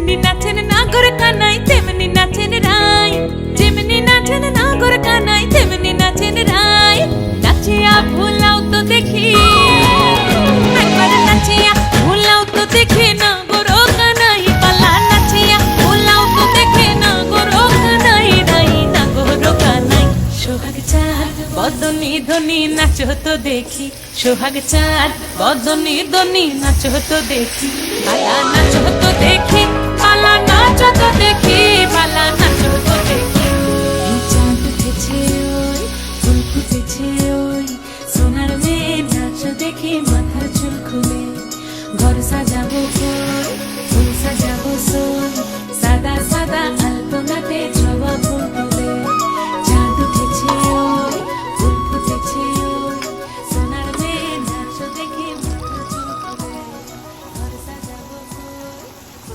যেমনি নাচেন নাগর কানাই তেমনি নাচেন রাই, যেমনি নাচেন নাগর কানাই তেমনি নাচেন রাই। নাচিয়া ভুলাও তো দেখি, একবার নাচিয়া ভুলাও তো দেখি নাগর কানাই পালা, নাচিয়া ভুলাও তো দেখি নাগর কানাই রাই, নাগর কানাই। সোহাগ চাঁদ বদনি ধনি নাচো তো দেখি, সোহাগ চাঁদ বদনি ধনি নাচো তো দেখি, পালা নাচো তো দেখি।